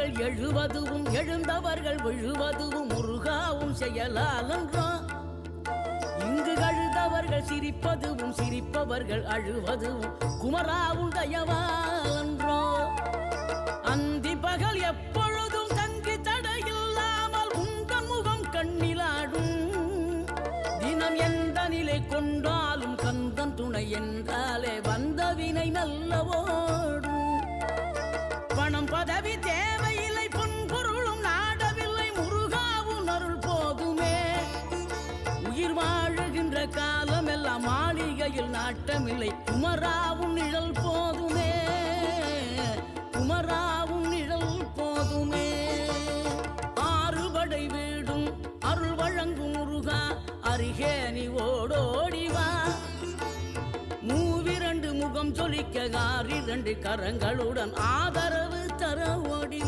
விழுந்தவர்கள் எழுவதுவும் எழுந்தவர்கள் விழுவதுவும் முருகாவும் செயலாலன்றோ. இங்கு அழுதவர்கள் சிரிப்பதுவும் சிரிப்பவர்கள் அழுவதுவும் குமராவும் தயவாலன்றோ. அந்தி பகல் எப்பொழுதும் தங்கி தடையில்லாமல் உங்கள் முகம் கண்ணிலாடும். தினம் எந்த நிலை கொண்டாலும் கந்தன் துணை என்றாலே வந்த வினை நல்லவோடும். பணம் பதவி தேவையில்லை பொன்பொருளும் நாடவில்லை முருகாவும் அருள் போதுமே. உயிர் வாழுகின்ற காலம் எல்லாம் மாளிகையில் நாட்டமில்லை குமராவும் நிழல் போதுமே. குமராவும் நிழல் போதுமே. ஆறுபடை வீடும் அருள் வழங்கும் முருகா அருகே நீ ஓடோடிவா. மூவிரண்டு முகம் சொலிக்க 6 கரங்களுடன் ஆதரவு தர ஓடி